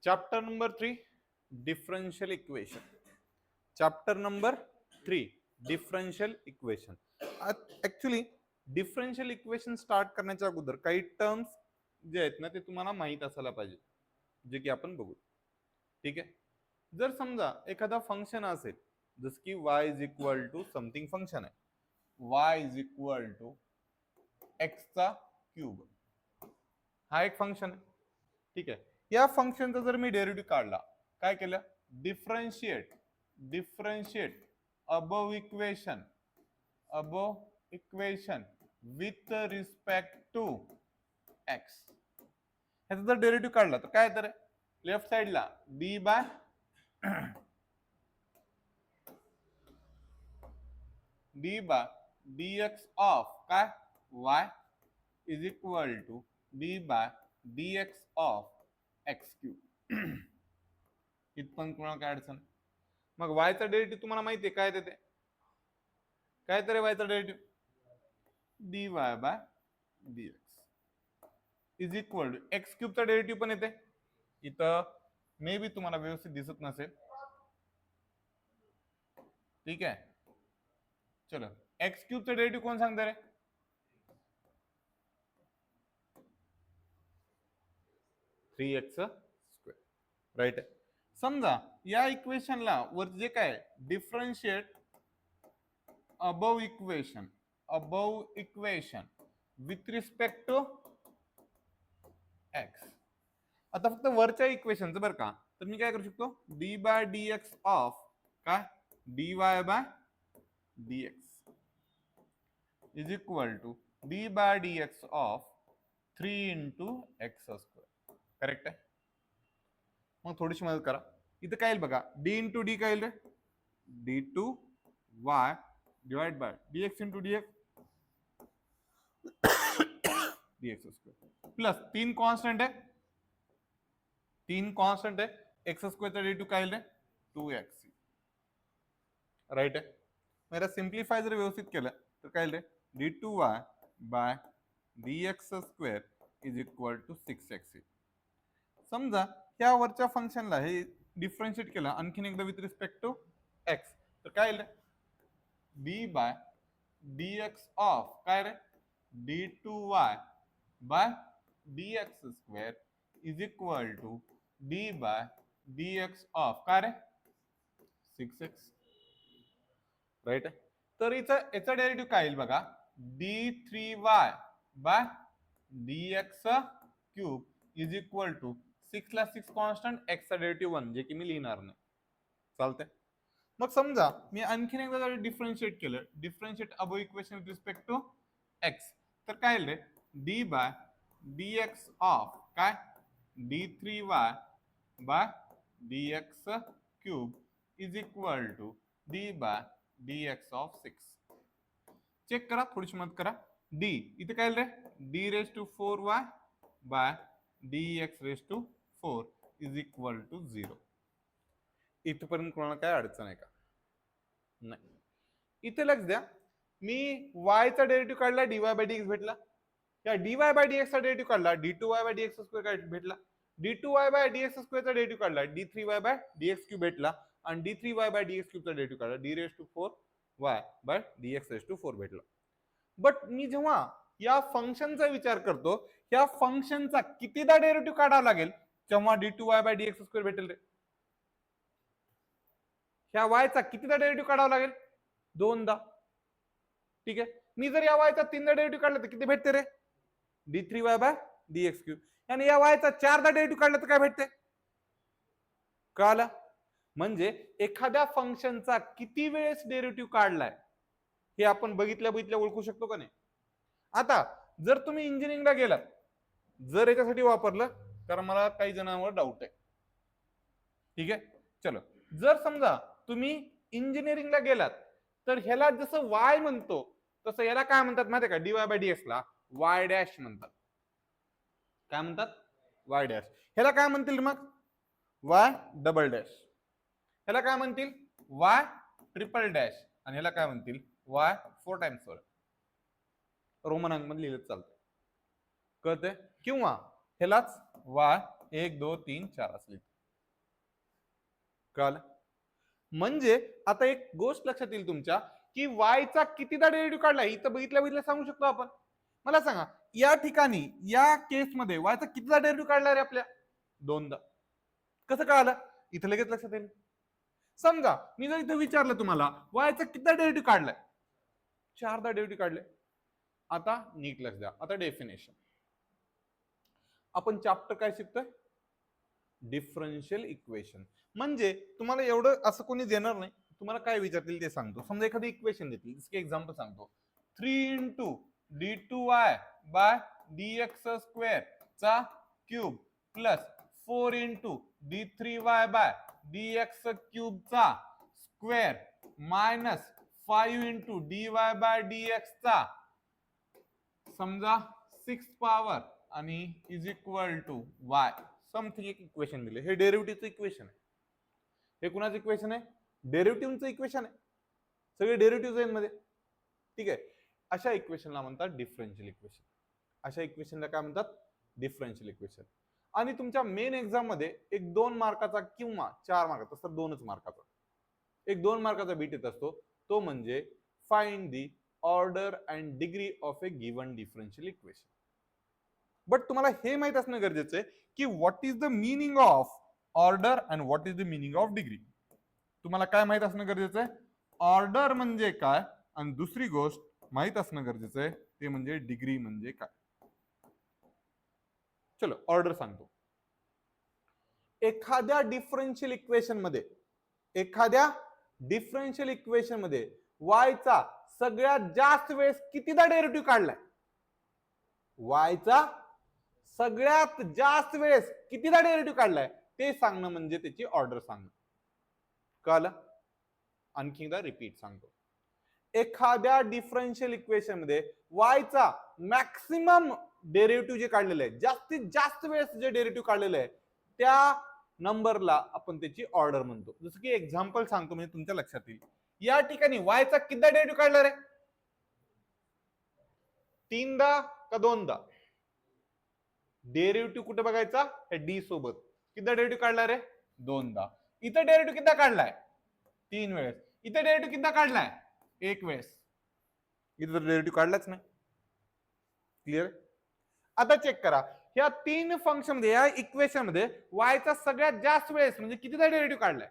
Chapter number 3 differential equation. Chapter number 3 differential equation. Actually differential equation start करण्याच्या अगोदर काही terms जे आहेत ना ते तुम्हाला माहित असायला पाहिजे, जे की आपण बघू. ठीक आहे. जर समजा एखादा फंक्शन असेल जस की y is equal to something function आहे, y is equal to x चा क्यूब, हा एक फंक्शन आहे. ठीक आहे. या फंक्शनचा जर मी डेरिव्हेटिव्ह काढला, काय केलं, differentiate above equation with respect to x. ह्याचा जर डेरिव्हेटिव्ह काढला तर काय तर लेफ्ट साइडला डी बाय dx ऑफ काय y is equal to d by dx of x cube. इथपण कोणाला काय अडचण. मग y चा डेरिव्हेटिव्ह तुम्हाला माहिती आहे काय देते, काय तर y चा derivative dy by dx is equal to x cube चा डेरिव्हेटिव्ह पण येते. इथं मे बी तुम्हाला व्यवस्थित दिसत नसेल. ठीक आहे. चलो एक्स क्यूब चा डेरिव्हेटिव्ह कोण सांगता रे, 3x स्क्वेअर. राईट आहे. समजा या इक्वेशनला वर जे काय differentiate above equation with respect to x. आता फक्त वरच्या इक्वेशनचं बरं का, तर मी काय करू शकतो, d by d x of काय d y by d x is equal to d by d x of 3 into x square. Correct आहे. मग थोडीशी मदत करा. इथं काय येईल बघा, डी इंटू डी काय येईल रे, d two y divide by d x into d x d x square plus 3 constant आहे, एक्स स्क्वेअरचा डेरिव्हेटिव्ह काय येईल रे 2x. राईट आहे. मेरा सिंप्लिफाय जर व्यवस्थित केलं तर काय येईल रे d two y by d x square is equal to 6x. समजा या वरच्या फंक्शनला हे डिफरन्शिएट केलं आणखीन एकदा विथ रिस्पेक्ट टू एक्स, तर काय येईल d by d x of काय रे d two y by d x square is equal to d by d x of काय रे 6x. राईट आहे. तर याचा डेरिव्हेटिव्ह काय येईल बघा, d three y by d x cube is equal to 6 ला 6 कॉन्स्टंट एक्सचा डेरिव्हेटिव्ह 1, जे की मी लिहिणार नाही. चालतंय. मग समजा मी आणखीन एकदा जर डिफरन्शिएट केलं, differentiate above equation with respect to x, तर काय येईल रे d by d x of काय d three y by d x cube is equal to d by d x of 6. Check करा, थोडीशी मदत करा. डी इथे काय रे d raise to 4y by d x raise to 4 is equal to 0. इथपर्यंत कोणाला काय अडचण आहे का? नाही. इथे लक्ष द्या, मी y चा डेरिव्हेटिव्ह काढला dy बाय dx भेटला, या dy बाय dx चा डेरिव्हेटिव्ह काढला d2y बाय dx स्क्वेअर काय भेटला, d2y बाय dx स्क्वेअर चा डेरिव्हेटिव्ह काढला d3y बाय dx क्यूब भेटला, आणि d3y बाय dx क्यूब चा डेरिव्हेटिव्ह काढला d raise to 4y by dx raise to 4 भेटला. बट मी जेव्हा या फंक्शनचा विचार करतो, या फंक्शनचा कितीदा डेरिव्हेटिव्ह काढावा लागेल जेव्हा d2y बाय dx स्क्वेअर भेटेल रे, ह्या y चा कितीदा डेरिव्हेटिव्ह काढावा लागेल, 2दा. ठीक आहे. मी जर या y चा 3दा डेरिव्हेटिव्ह काढला तर किती भेटते रे d3y बाय dx क्यूब, आणि या y चा 4दा डेरिव्हेटिव्ह काढला तर काय भेटते, कळालं. म्हणजे एखाद्या फंक्शनचा किती वेळेस डेरिव्हेटिव्ह काढलाय हे आपण बघितल्या ओळखू शकतो का नाही. आता जर तुम्ही इंजिनिअरिंगला गेलात, जर याच्यासाठी वापरलं, कारण मला काही जणांवर डाऊट आहे. ठीक आहे. चलो, जर समजा तुम्ही इंजिनिअरिंगला गेलात तर ह्याला जसं y म्हणतो तसं याला काय म्हणतात माहिती आहे का, dy बाय dx ला y डॅश म्हणतात. काय म्हणतात, y डॅश. ह्याला काय म्हणतील मग, y डबल डॅश. ह्याला काय म्हणतील, y ट्रिपल डॅश. आणि ह्याला काय म्हणतील, y 4 टाइम्स वर. रोमन अंक मध्ये लिहिलं चालतं, कळतंय. किंवा ह्यालाच y 1 2 3 4 असं लिहितो. कळलं? म्हणजे आता एक गोष्ट लक्षात येईल तुमच्या, की वायचा कितीदा डेरिव्हेटिव्ह काढलाय इथं बघितल्या सांगू शकतो आपण. मला सांगा या ठिकाणी या केसमध्ये वायचा कितीदा डेरिव्हेटिव्ह काढलाय रे आपल्या? दोनदा. कसं कळालं? इथं लगेच लक्षात येईल. समजा मी जर इथं विचारलं तुम्हाला वायचा कितीदा डेरिव्हेटिव्ह काढलाय? चारदा डेरिव्हेटिव्ह काढले. आता नीट लक्ष द्या. आता डेफिनेशन. आपण चॅप्टर काय शिकतोय? Differential equation. म्हणजे तुम्हाला एवढं असं कोणी देणार नाही, तुम्हाला काय विचारतील ते सांगतो. समजा एखादी इक्वेशन देतील, जसं की एक्झाम्पल सांगतो, 3 इंटू d2y बाय dx² चा cube plus 4 into d3y by dx³ चा square minus 5 into dy by dx चा समजा 6 पॉवर आणि is equal to y. Something एक इक्वेशन दिले. हे डेरिव्हेटिव्हचं इक्वेशन आहे. हे कुणाचं इक्वेशन आहे? डेरिव्हेटिव्हचं इक्वेशन आहे. सगळे डेरिव्हेटिव्ह आहेत मध्ये. ठीक आहे. अशा इक्वेशनला म्हणतात डिफरन्शियल इक्वेशन. अशा इक्वेशनला काय म्हणतात? Differential equation. आणि तुमच्या मेन एक्झाम मध्ये एक 2 मार्काचा किंवा 4 मार्काचा, तर 2च मार्काचा एक 2 मार्काचा बीट येत असतो, तो म्हणजे find the order and degree of A given differential equation. But तुम्हाला हे माहित असणं गरजेचं आहे की what is the meaning of order and what is the meaning of degree. तुम्हाला काय माहित असणं गरजेचं आहे? ऑर्डर म्हणजे काय, आणि दुसरी गोष्ट माहित असणं गरजेचं आहे ते म्हणजे डिग्री म्हणजे काय. चलो ऑर्डर सांगतो. एखाद्या डिफरन्शियल इक्वेशन मध्ये वायचा सगळ्यात जास्त वेळेस कितीदा डेरिव्हेटिव्ह काढलाय? वायचा सगळ्यात जास्त वेळेस कितीदा डेरिव्हेटिव्ह काढलाय ते सांगणं म्हणजे त्याची ऑर्डर सांगणं. कळलं? आणखी एकदा रिपीट सांगतो. एखाद्या डिफरन्शियल इक्वेशन मध्ये वायचा मॅक्सिमम डेरिव्हेटिव्ह जे काढलेलं आहे, जास्तीत जास्त वेळेस जे डेरिव्हेटिव्ह काढलेलं आहे, त्या नंबरला आपण त्याची ऑर्डर म्हणतो. जसं की एक्झाम्पल सांगतो म्हणजे तुमच्या लक्षात येईल. या ठिकाणी वायचा कितीदा डेरिव्हेटिव्ह काढला रे? 3दा का 2दा? डेरिव्हेटिव्ह कुठे बघायचा? हे डी सोबत. कितीदा डेरिव्हेटिव्ह काढला रे? 2दा. इथं डेरिव्हेटिव्ह कितीदा काढलाय? 3 वेळेस. इथं डेरिव्हेटिव्ह कितीदा काढलाय? 1 वेळेस. इथं तर डेरिव्हेटिव्ह काढलाच नाही. क्लिअर? आता चेक करा. या 3 फंक्शन मध्ये, या इक्वेशन मध्ये वायचा सगळ्यात जास्त वेळेस म्हणजे कितीदा डेरिव्हेटिव्ह काढलाय?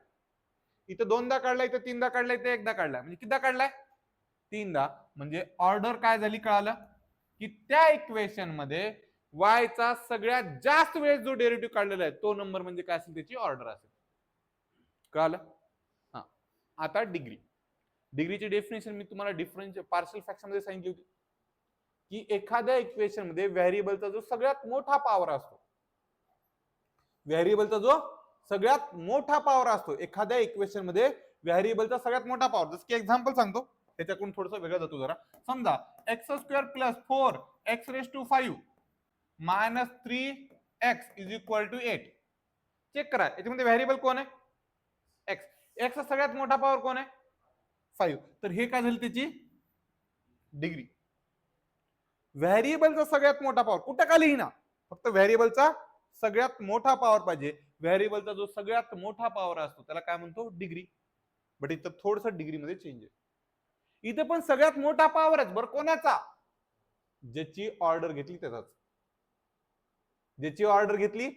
इथं 2दा काढलाय, इथं 3दा काढलाय, इथं 1दा काढलाय. म्हणजे कितीदा काढलाय? 3दा. म्हणजे ऑर्डर काय झाली कळालं? की त्या इक्वेशन मध्ये वायचा सगळ्यात जास्त वेळेस जो डेरिव्हेटिव्ह काढलेला आहे तो नंबर म्हणजे काय असेल, त्याची ऑर्डर असेल. कळालं? हा. आता डिग्री. डिग्रीची डेफिनेशन मी तुम्हाला डिफरन्शियल पार्शियल फ्रॅक्शन मध्ये सांगितली होती की एखाद्या इक्वेशन मध्ये व्हेरिएबलचा जो सगळ्यात मोठा पॉवर असतो, एखाद्या इक्वेशन मध्ये व्हेरिएबलचा सगळ्यात मोठा पॉवर. जसं की एक्झाम्पल सांगतो, त्याच्याकडून थोडंसं वेगळं जातो जरा. समजा x² plus 4x⁵ minus 3x is equal to 8. Check करा याच्यामध्ये व्हेरिएबल कोण आहे? एक्स. एक्सचा सगळ्यात मोठा पॉवर कोण आहे? 5. तर हे काय झालं त्याची डिग्री. व्हेरिएबलचा सगळ्यात मोठा पॉवर कुठं का लिहिना, फक्त व्हेरिएबलचा सगळ्यात मोठा पॉवर पाहिजे. व्हेरिएबलचा जो सगळ्यात मोठा पॉवर असतो त्याला काय म्हणतो? डिग्री. बट इथं थोडंसं डिग्री मध्ये चेंज आहे. इथे पण सगळ्यात मोठा पॉवर आहे बरं. कोणाचा? ज्याची ऑर्डर घेतली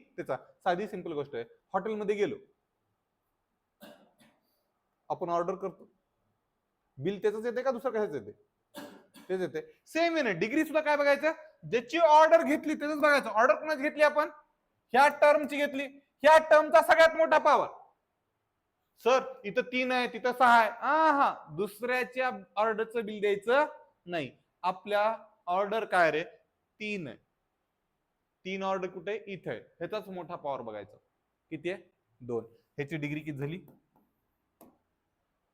त्याचा. साधी सिंपल गोष्ट आहे. हॉटेलमध्ये गेलो, आपण ऑर्डर करतो, बिल त्याच येते का दुसरं कशाच येते? तेच येते. सेम आहे. डिग्री सुद्धा काय बघायचं? ज्याची ऑर्डर घेतली त्याच बघायचं. ऑर्डर कोणाची घेतली आपण? ह्या टर्मची घेतली. ह्या टर्मचा सगळ्यात मोठा पॉवर. सर इथं 3 आहे, तिथं 6 आहे. हा, दुसऱ्याच्या ऑर्डरचं बिल द्यायचं नाही. आपल्या ऑर्डर काय रे? 3 आहे. 3 ऑर्डर कुठे? इथे आहे. ह्याचाच मोठा पॉवर बघायचा. किती आहे? 2. ह्याची डिग्री किती झाली?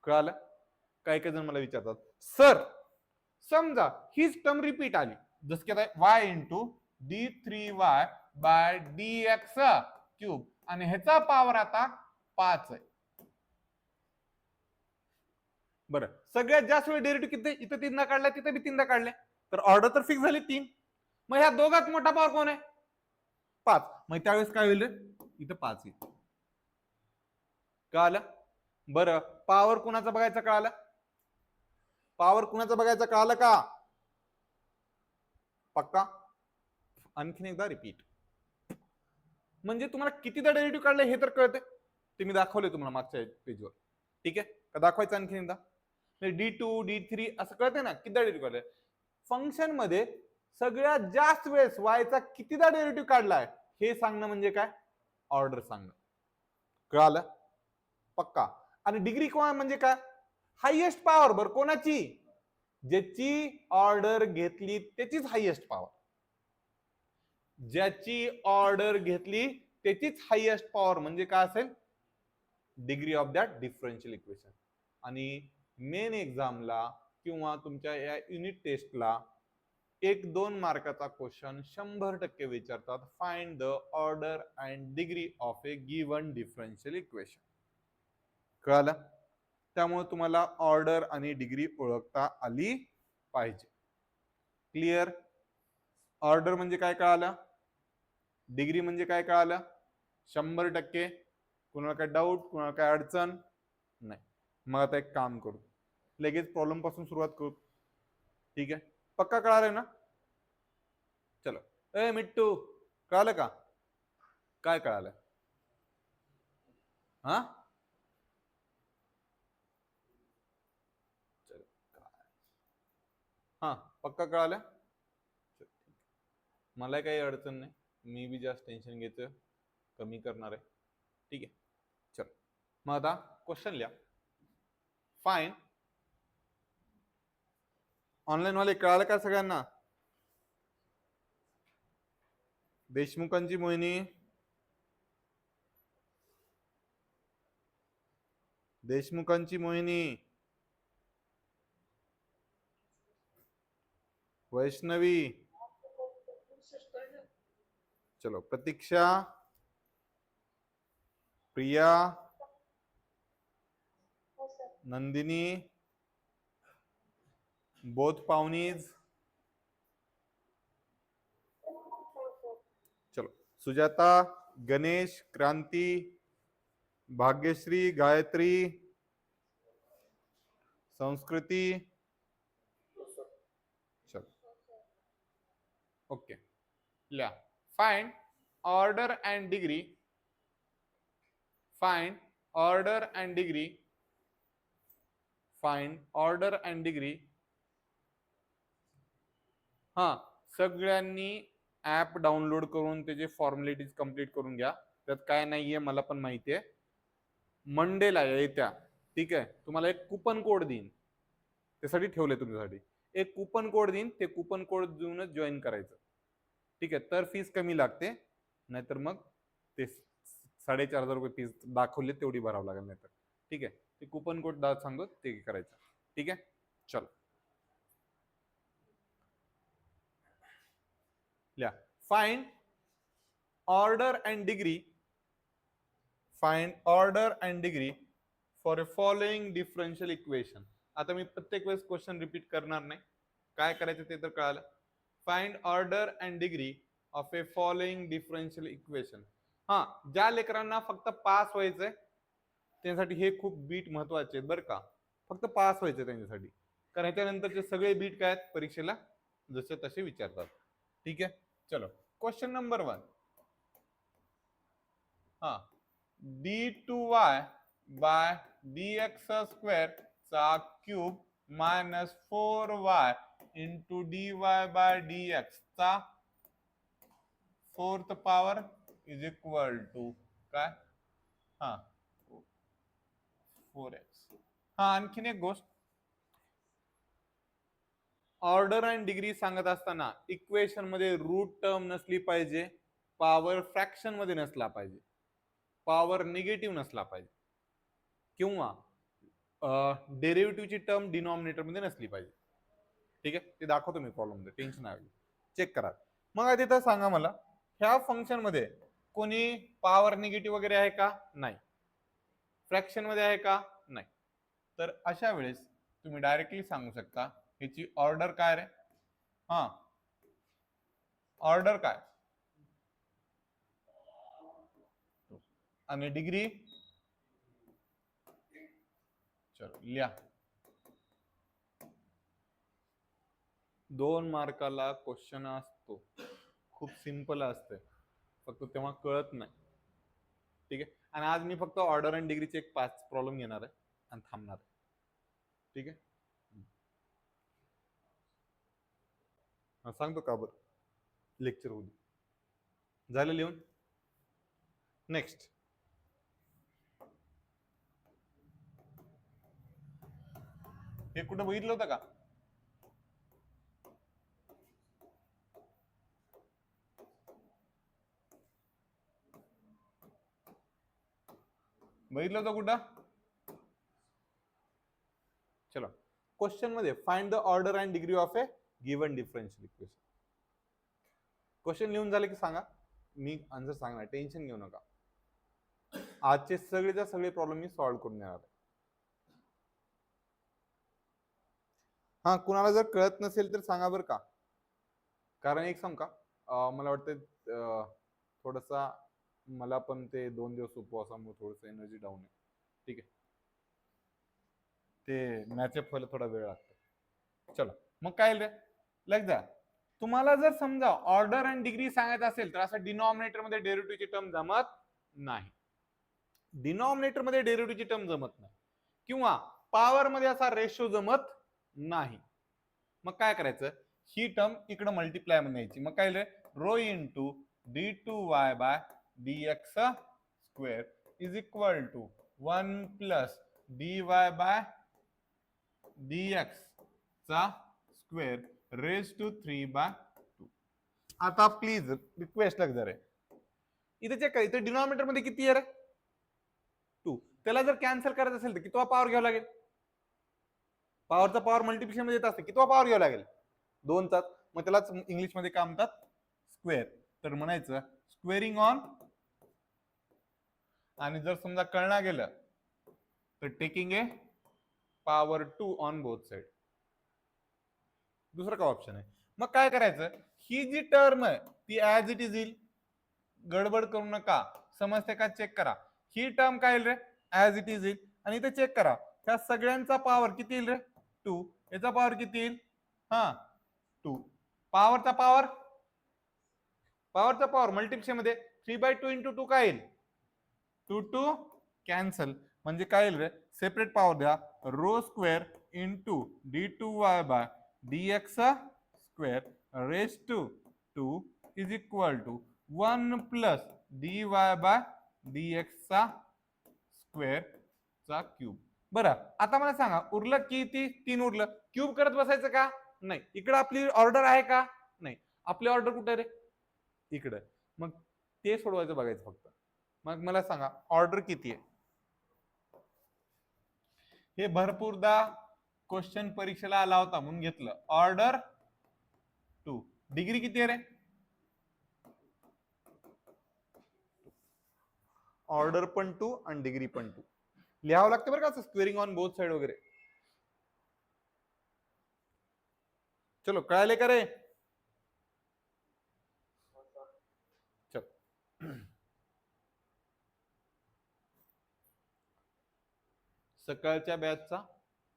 कळालं? काही जण मला विचारतात, सर समजा हीच टर्म रिपीट आली, जसं की आता y into d3y by dx³ आणि ह्याचा पॉवर आता 5 आहे. बरं, सगळ्यात जास्त वेळ डेरिव्हेटिव्ह किती? इथं 3दा काढलाय, तिथं बी 3दा काढलाय. तर ऑर्डर तर फिक्स झाली 3. मग ह्या दोघात मोठा पॉवर कोण आहे? 5. मग त्यावेळेस काय होईल? इथं 5 येईल. कळालं? बरं, पॉवर कुणाचा बघायचा कळालं? पॉवर कुणाचा बघायचा कळालं का? पक्का? आणखीन एकदा रिपीट. म्हणजे तुम्हाला कितीदा डेरिव्हेटिव्ह काढले हे तर कळते, ते मी दाखवले तुम्हाला मागच्या पेजवर. ठीक आहे का? दाखवायचं आणखीन एकदा. D2 D3 असं कळते ना कितीदा डेरिव्हेटिव्ह काढले. फंक्शन मध्ये सगळ्यात जास्त वेळेस वायचा कितीदा डेरिव्हेटिव्ह काढलाय हे सांगणं म्हणजे काय? ऑर्डर सांगणं. कळालं? पक्का. आणि डिग्री म्हणजे काय? Highest power. बर कोणाची? ज्याची ऑर्डर घेतली त्याचीच हायएस्ट पॉवर. ज्याची ऑर्डर घेतली त्याचीच हायएस्ट पॉवर म्हणजे काय असेल? Degree of that differential equation. आणि मेन एक्झामला किंवा तुमच्या या युनिट टेस्टला 1-2 मार्काचा क्वेश्चन 100% विचारतात. Find the order and degree of A given differential equation. कळालं? त्यामुळे तुम्हाला ऑर्डर आणि डिग्री ओळखता आली पाहिजे. क्लिअर? ऑर्डर म्हणजे काय कळालं? डिग्री म्हणजे काय कळालं? 100%. कुणाला काय डाऊट, कुणाला काय अडचण नाही? मग आता एक काम करू, लगेच प्रॉब्लेम पासून सुरुवात करू. ठीक आहे? पक्का कळालं ना? चलो. ए मिट्टू, कळालं का? काय कळालं? हा, चलो. हा, पक्का कळालं? मला काही अडचण नाही, मी बी जास्त टेन्शन घेतोय, कमी करणार आहे. ठीक आहे, चल मग आता क्वेश्चन लिहा. फाइन, ऑनलाईन वाले कळालं का सगळ्यांना? देशमुखांची मोहिनी, देशमुखांची मोहिनी, वैष्णवी, चलो प्रतीक्षा, प्रिया, नंदिनी, बोथ पावनीज, चलो सुजाता, गणेश, क्रांती, भाग्यश्री, गायत्री, संस्कृती, चलो ओके. लिहा. Find order and degree, find order and degree, find order and degree. हा, सगळ्यांनी ऍप डाउनलोड करून त्याचे फॉर्मॅलिटीज कंप्लीट करून घ्या. त्यात काय नाहीये मला पण माहिती आहे. मंडेला येत्या, ठीक आहे, तुम्हाला एक कुपन कोड देईन, त्यासाठी ठेवले तुमच्यासाठी. एक कुपन कोड देईन, ते कुपन कोड देऊनच जॉईन करायचं. ठीक आहे, तर फीस कमी लागते, नाहीतर मग ते 4,500 रुपये फीस दाखवले तेवढी भरावं लागेल नाहीतर. ठीक आहे, ते कुपन कोड सांगतो ते करायचं. ठीक आहे, चलो लिहा. Find order and degree, find order and degree for a following differential equation. आता मी प्रत्येक वेळेस क्वेश्चन रिपीट करणार नाही, काय करायचं ते तर कळालं. Find order and degree of A following differential equation. हा, ज्या लेकरांना फक्त पास व्हायचंय त्यांसाठी हे खूप बीट महत्वाचे आहेत बरं का. फक्त पास व्हायचे त्यांच्यासाठी, कारण ह्याच्यानंतरचे सगळे बीट काय आहेत परीक्षेला जसे तसे विचारतात. ठीक आहे, चलो क्वेश्चन नंबर 1. हा, d2y बाय dx² चा cube minus 4y into dy by dx चा 4th power is equal to काय? हा 4x. हा, आणखीन एक गोष्ट, ऑर्डर अँड डिग्री सांगत असताना इक्वेशन मध्ये रूट टर्म नसली पाहिजे, पॉवर फ्रॅक्शन मध्ये नसला पाहिजे, पॉवर निगेटिव्ह नसला पाहिजे, किंवा डेरिव्हेटिव्हची टर्म डिनॉमिनेटर मध्ये नसली पाहिजे. ठीक आहे, ते दाखवतो मी प्रॉब्लेम मध्ये, टेन्शन नाही, चेक करा. मग तिथं सांगा मला, ह्या फंक्शन मध्ये कोणी पॉवर निगेटिव्ह वगैरे आहे का? नाही. फ्रॅक्शन मध्ये आहे का? नाही. तर अशा वेळेस तुम्ही डायरेक्टली सांगू शकता ह्याची ऑर्डर काय रे? हा, ऑर्डर काय आणि डिग्री चलो लिहा. 2 मार्काला क्वेश्चन असतो, खूप सिंपल असते, फक्त तेव्हा कळत नाही. ठीक आहे. आणि आज मी फक्त ऑर्डर अँड डिग्रीचे एक 5 प्रॉब्लेम घेणार आहे आणि थांबणार आहे. ठीक आहे. सांगतो का बरं, लेक्चर होऊ दे. झालं लिहून? नेक्स्ट. हे कुठं बघितलं होतं का? बघितलं होतं कुठं? चलो, क्वेश्चन मध्ये find the order and degree of A given differential equation. Question लिहून झाले की सांगा, मी आन्सर सांगणार, टेन्शन घेऊ नका. आजचे सगळेच्या सगळे प्रॉब्लेम मी सॉल्व्ह करून देणार आहे. हा, कुणाला जर कळत नसेल तर सांगा बरं का. कारण एक सांग का, मला वाटतं थोडासा मला पण ते 2 दिवस उपवासामुळे थोडस एनर्जी डाऊन आहे. ठीक आहे, ते मॅचअप व्हायला थोडा वेळ लागतो. चलो मग काय रे, लग जा. तुम्हाला जर समजा ऑर्डर अँड डिग्री सांगायचं असेल तर असं डिनॉमिनेटर मध्ये डेरिव्हेटिव्हची टर्म जमत नाही. डिनॉमिनेटर मध्ये डेरिव्हेटिव्हची टर्म जमत नाही, किंवा पॉवर मध्ये असा रेशो जमत नाही. मग काय करायचं, ही टर्म इकडे मल्टिप्लाय मध्ये यायची. मग काय रे, rho into d2y by dx square is equal to 1 plus dy by dx चा स्क्वेअर रेज टू 3/2. आता प्लीज रिक्वेस्ट लग जरा, इथे चेक करा, इथे डिनॉमिनेटर मध्ये किती आहे रे, 2. त्याला जर कॅन्सल करायचं असेल तर कितवा पॉवर घ्यावा लागेल? पॉवरचा पॉवर मल्टिप्लिकेशन मध्ये येत असते, कितवा पॉवर घ्यावा लागेल? 2चा. मग त्यालाच इंग्लिश मध्ये काय म्हणतात, स्क्वेअर. तर म्हणायचं स्क्वेअरिंग ऑन, आणि जर समजा कळना गेलं तर taking a power 2 on both side. दुसरं काय ऑप्शन आहे? मग काय करायचं, ही जी टर्म आहे ती ऍज इट इज येईल, गडबड करू नका, समजते का, चेक करा. ही टर्म काय येईल रे, ऍज इट इज येईल. आणि इथे चेक करा, त्या सगळ्यांचा पॉवर किती येईल रे, 2. याचा पॉवर किती येईल, 2. पॉवरचा पॉवर मल्टिप्लिकेशन मध्ये 3/2 इंटू 2 काय येईल, 2 कॅन्सल. म्हणजे काय येईल रे, सेपरेट पॉवर द्या, rho square into d2y by dx square raise to 2 is equal to 1 plus dy by dx चा स्क्वेअर चा क्यूब. बरं, आता मला सांगा, उरलं किती? 3 उरलं. क्यूब करत बसायचं का? नाही. इकडे आपली ऑर्डर आहे का? नाही. आपली ऑर्डर कुठे रे, इकडे. मग ते सोडवायचं बघायचं फक्त. मग मला सांगा ऑर्डर किती आहे. हे भरपूरदा क्वेश्चन परीक्षेला आला होता म्हणून घेतलं. ऑर्डर 2. डिग्री किती आहे रे, ऑर्डर पण 2 आणि डिग्री पण 2. लिहावं लागतं बरं का, स्क्वेअरिंग ऑन बोथ साइड वगैरे. चलो कळाले का रे, चल. सकाळच्या बॅचचा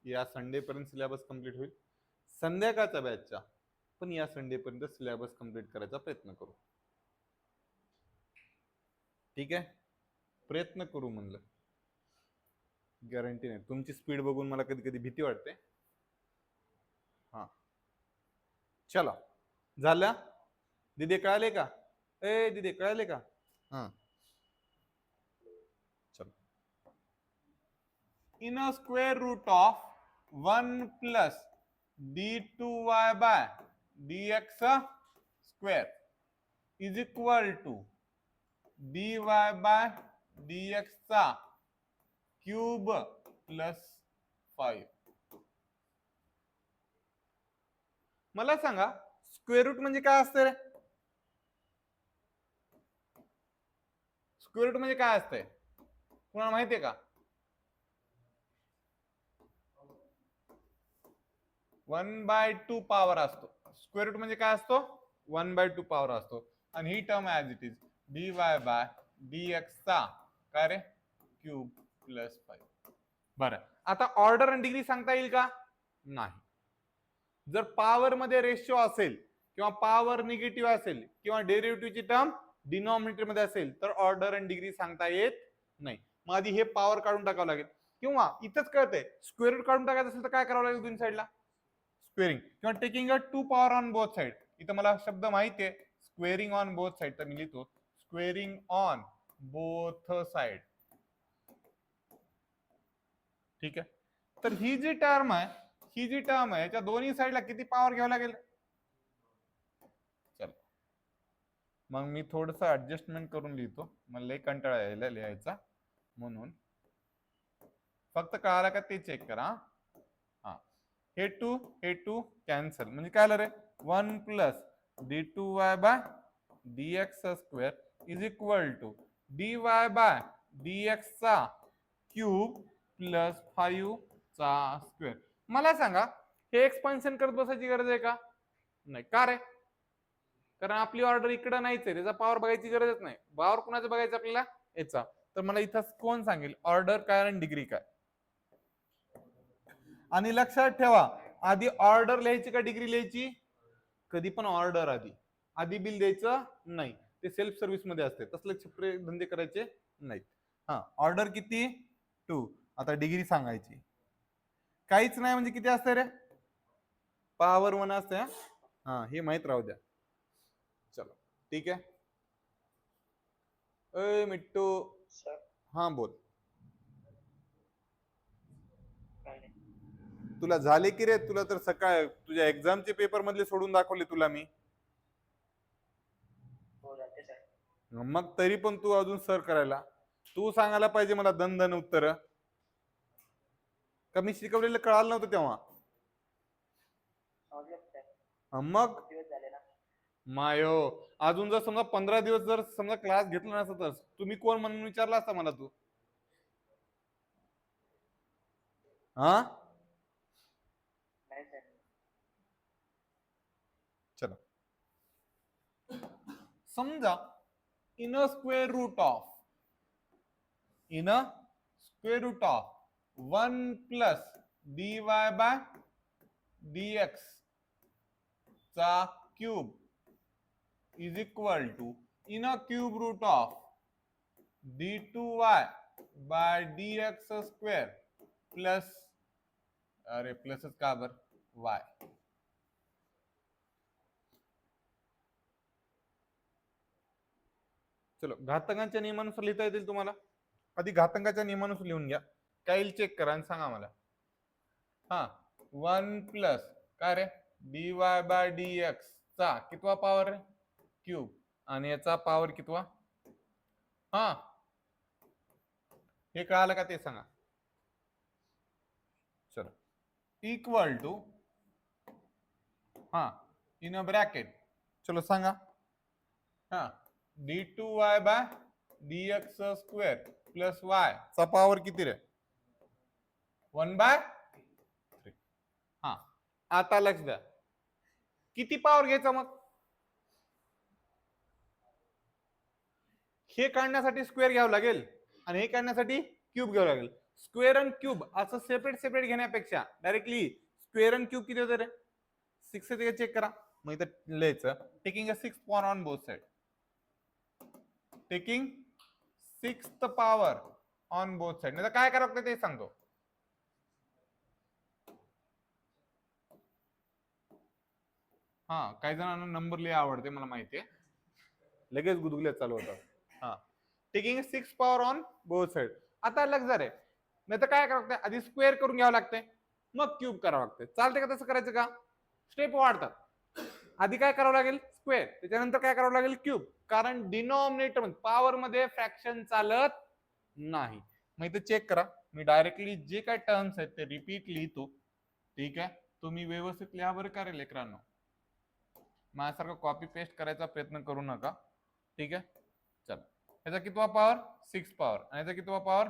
या संडे पर्यंत सिलेबस कंप्लीट होईल, संध्याकाळच्या बॅचचा पण या संडे पर्यंत सिलेबस कंप्लीट करायचा प्रयत्न करू. ठीक आहे, प्रयत्न करू म्हणलं, गॅरंटी नाही. तुमची स्पीड बघून मला कधी कधी भीती वाटते. हा चला, झालं. दिदे कळाले का, ए दिदे कळाले का? हा चलो. In a square root of 1 plus d2y by dx square is equal to dy by dx चा क्यूब प्लस 5. मला सांगा स्क्वेअर रूट म्हणजे काय असतं रे, स्क्वेअर रूट म्हणजे काय असतंय, कुणाला माहितीये का? 1/2 पॉवर असतो. स्क्वेअर रूट म्हणजे काय असतो, 1/2 पॉवर असतो. आणि ही term as it is dy by dx चा काय रे, क्यूब प्लस 5. बरं, आता ऑर्डर आणि डिग्री सांगता येईल का? नाही. जर पॉवर मध्ये रेशिओ असेल किंवा पॉवर निगेटिव्ह असेल किंवा डेरिव्हेटिव्हची टर्म डिनॉमिनेटर मध्ये असेल तर ऑर्डर आणि डिग्री सांगता येत नाही. मग आधी हे पॉवर काढून टाकावं लागेल किंवा इथंच कळतंय स्क्वेअर रूट काढून टाकायचं असेल तर काय करावं लागेल दोन्ही साईडला? स्क्वेअरिंग किंवा taking a two power on both side. इथं मला शब्द माहिती आहे स्क्वेअरिंग ऑन बोथ साइड, तर मी लिहितो स्क्वेअरिंग ऑन बोथ साइड. ठीक आहे. तर ही जी टर्म आहे याच्या दोन्ही साईडला किती पॉवर घ्यावं लागेल? चल मग मी थोडस ऍडजस्टमेंट करून लिहितो, मला लय कंटाळा यायला लिहायचा, म्हणून फक्त कळाला का ते चेक करा. हा हे टू कॅन्सल, म्हणजे काय आलं रे? 1 plus d2y by dx square is equal to dy by dx चा क्यूब प्लस 5 चा स्क्वेअर. मला सांगा हे एक्सपान्शन करत बसायची गरज आहे का? नाही. का रे? कारण आपली ऑर्डर इकडे नाहीच आहे, त्याचा पॉवर बघायची गरजच नाही. पॉवर कुणाचा बघायचा आपल्याला? याचा. तर मला इथं कोण सांगेल ऑर्डर काय आणि डिग्री काय? आणि लक्षात ठेवा आधी ऑर्डर लिहायची का डिग्री लिहायची? कधी पण ऑर्डर आधी बिल द्यायचं नाही, ते सेल्फ सर्व्हिस मध्ये असते, तसले छपरे धंदे करायचे नाहीत. हा ऑर्डर किती? 2. आता डिग्री सांगायची. काहीच नाही म्हणजे किती असते रे? पॉवर 1 असते. हा हे माहित राहू द्या. चलो ठीक आहे. ए मिट्टू सर. हा बोल. तुला झाले की रे? तुला तर सकाळ तुझ्या एक्झामचे पेपर मधले सोडून दाखवले तुला मी. मग तरी पण तू अजून सर करायला, तू सांगायला पाहिजे मला दन उत्तर. का मी शिकवलेलं कळालं नव्हतं तेव्हा? मग मायो अजून जर समजा 15 दिवस जर समजा क्लास घेतला नसता तर तुम्ही कोण म्हणून विचारला असता मला तू? हा चलो समजा in a square root of 1 plus dy by dx चा cube is equal to in a cube root of d2y by dx square plus, अरे प्लसच का बर, y. चलो घातांकाच्या नियमानुसार लिहिता येतील तुम्हाला. आधी घातांकाच्या नियमानुसार लिहून घ्या, काय चेक करा आणि सांगा मला. हा 1 प्लस काय रे dy बाय dx चा कितवा पॉवर रे? क्यूब. आणि याचा पॉवर कितवा? हा हे कळालं का ते सांगा. चलो इक्वल टू हा इन अ ब्रॅकेट, चलो सांगा. हा d2y by dx square plus y चा पॉवर किती रे? 1/3. हा आता लक्ष द्या, किती पॉवर घ्यायचा मग? हे काढण्यासाठी स्क्वेअर घ्यावं लागेल आणि हे काढण्यासाठी क्यूब घ्यावं लागेल. स्क्वेअर आणि क्यूब असं सेपरेट घेण्यापेक्षा डायरेक्टली स्क्वेअर आणि क्यूब किती होते रे? 6 येते का चेक करा. मग इथं लिहायचं taking a 6th power on both side, taking 6th power on both side. नाही तर काय करावं लागतं ते सांगतो. हा काही जणांना नंबर लिहा आवडते मला माहितीये, लगेच गुदगुल्या चालू होतात. हा taking 6th power on both side. आता लक्ष रे, नाही तर काय करावं लागतं आधी स्क्वेअर करून घ्यावं लागतंय मग क्यूब करावं लागतंय. चालते का तसं करायचं का? स्टेप वाढतात. आधी काय करावं लागेल? स्क्वेअर, त्याच्यानंतर काय करावं लागेल? क्यूब. कारण डिनॉमिनेटर पॉवर मध्ये फ्रॅक्शन चालत नाही. मग इथे चेक करा, मी डायरेक्टली जे काय टर्म्स आहेत ते रिपीट लिहितो. ठीक आहे, तुम्ही व्यवस्थित लिहा बरं का रे लेकरांनो, माझ्यासारखं कॉपी पेस्ट करायचा प्रयत्न करू नका. ठीक आहे. चल याचा कितवा पॉवर? 6 पॉवर. आणि याचा कितवा पॉवर?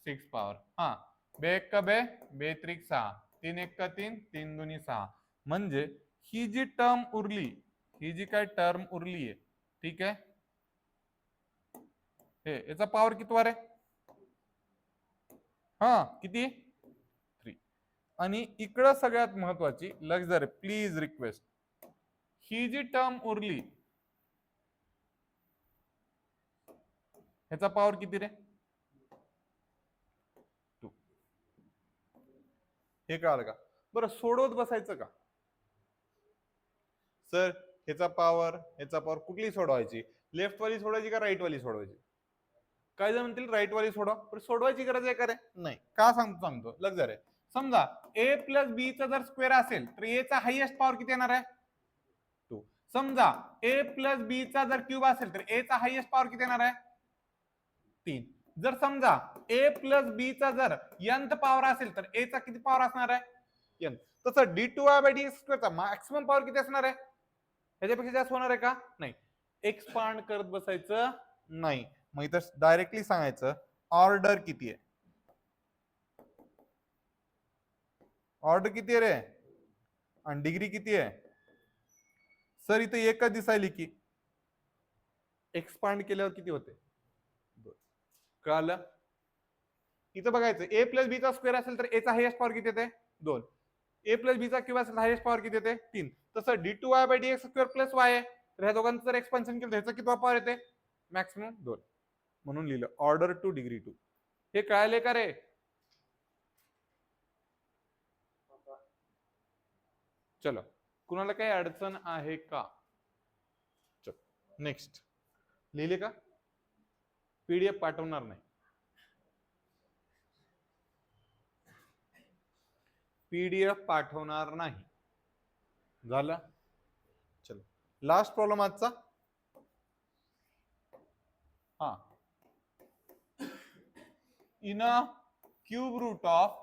6 पॉवर. हा बे एक का बे, बे त्रिक 6, 3 एक का 3, 3 दुनी 6. म्हणजे ही जी टर्म उरली, ही जी काय टर्म उरली आहे, ठीक आहे, हे याचा पॉवर कितवा रे? हा किती? आणि इकडं सगळ्यात महत्वाची लक्झरी प्लीज रिक्वेस्ट, ही जी टर्म उरली ह्याचा पॉवर किती रे? 2. हे कळालं का? बरं सोडवत बसायचं का सर? ह्याचा पॉवर कुठली सोडवायची? लेफ्ट वाली सोडवायची का राईट वाली सोडवायची? काय जण म्हणतील राईट वाली सोडवा, पण सोडवायची गरज आहे का रे? नाही. का सांगतो लक्झरी. समजा a प्लस बी चा जर स्क्वेअर असेल तर a चा हायेस्ट पॉवर किती येणार आहे? 2. समजा a प्लस बी चा जर क्यूब असेल तर a चा हायेस्ट पॉवर किती येणार आहे? 3. जर समजा a प्लस बी चा जर nth पॉवर असेल तर a चा किती पॉवर असणार आहे? n. तसं d2y/dx चा मॅक्सिमम पॉवर किती असणार आहे? ह्याच्यापेक्षा जास्त होणार आहे का? नाही. एक्सपांड करत बसायचं नाही. मग इथं डायरेक्टली सांगायचं ऑर्डर किती आहे. ऑर्डर किती आहे रे? आणि डिग्री किती आहे? सर इथं एकच दिसायली की एक्सपांड केल्यावर किती होते? कळालं? इथं बघायचं ए प्लस बी चा स्क्वेअर असेल तर ए चा हायेस्ट पॉवर किती येते? 2. ए प्लस बी चा क्यूब असेल हायेस्ट पॉवर किती येते? 3. तसं d2y/dx स्क्वेअर प्लस y आहे तर ह्या दोघांचं जर एक्सपान्शन केलं तर ह्याचा किती पॉवर येते? मॅक्सिमम 2. म्हणून लिहिलं ऑर्डर टू डिग्री 2. हे कळाले का रे? चलो, कुणाला काही अडचण आहे का? चलो नेक्स्ट. लिहिले का? पीडीएफ पाठवणार नाही. पीडीएफ पाठवणार नाही. झालं? चलो लास्ट प्रॉब्लेम आजचा. हा, in a cube root of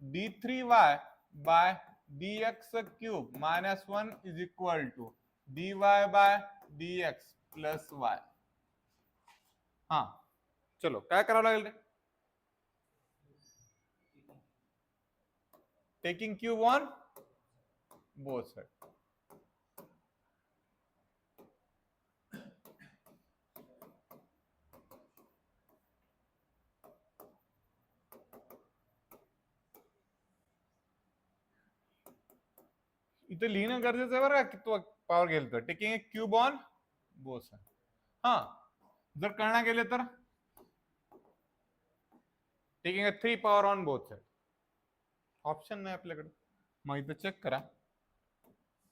d3y by dx cube minus 1 is equal to dy by dx plus y. हा चलो काय करावं लागेल रे? Taking cube on both side. इथे लिहिणं गरजेचं आहे बरं का, की तो पॉवर गेल तर taking a cube on both side. हा जर कळणार गेले तर taking a 3 power on both side. Option नाही आपल्याकडे. मग इथं चेक करा.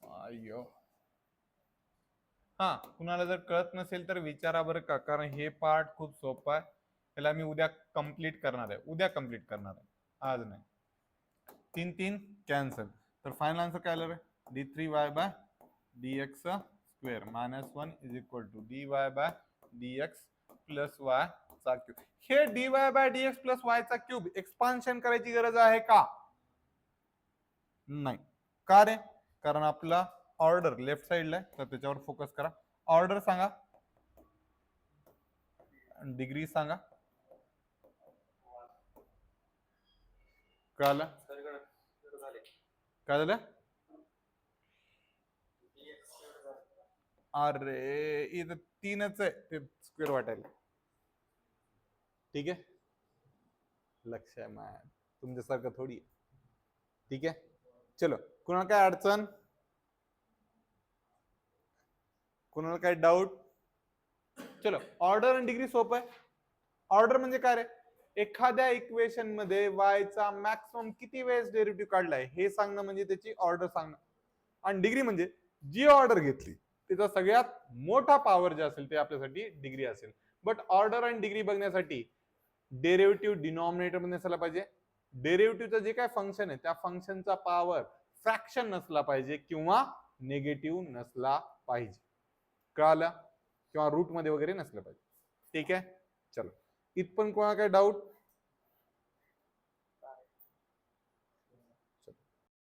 अय्यो, हा कुणाला जर कळत नसेल तर विचारा बरं का, कारण हे पार्ट खूप सोपं आहे. त्याला मी उद्या कंप्लीट करणार आहे. आज नाही. 3 3 कॅन्सल. तर फायनल आन्सर काय आलं रे? d3y by dx square minus 1 is equal to dy by dx plus y चा क्यूब. हे dy by dx plus y चा क्यूब एक्सपान्शन करायची गरज आहे का? नाही. का रे? कारण आपला ऑर्डर लेफ्ट साइडला आहे तर त्याच्यावर फोकस करा. ऑर्डर सांगा, डिग्री सांगा. कळालं? काय झालं? अरे इथं 3च आहे ते स्क्वेअर वाटायला. ठीक आहे, लक्ष आहे माय तुमच्यासारखं थोडी. ठीक आहे चलो, कुणाला काय अडचण? कुणाला काय डाऊट? चलो, ऑर्डर आणि डिग्री सोपं आहे. ऑर्डर म्हणजे काय रे? एखाद्या इक्वेशन मध्ये y चा मॅक्सिमम किती वेळेस डेरिव्हेटिव्ह काढलाय हे सांगणं म्हणजे त्याची ऑर्डर सांगणं. आणि डिग्री म्हणजे जी ऑर्डर घेतली त्याचा सगळ्यात मोठा पॉवर जे असेल ते आपल्यासाठी डिग्री असेल. बट ऑर्डर आणि डिग्री बघण्यासाठी डेरिव्हेटिव्ह डिनॉमिनेटर मध्ये नसायला पाहिजे. डेरिव्हेटिव्हचं जे काय फंक्शन आहे त्या फंक्शनचा पॉवर फ्रॅक्शन नसला पाहिजे किंवा निगेटिव्ह नसला पाहिजे. कळालं? किंवा रूट मध्ये वगैरे नसलं पाहिजे. ठीक आहे चलो, इथपण कोणा काय डाऊट?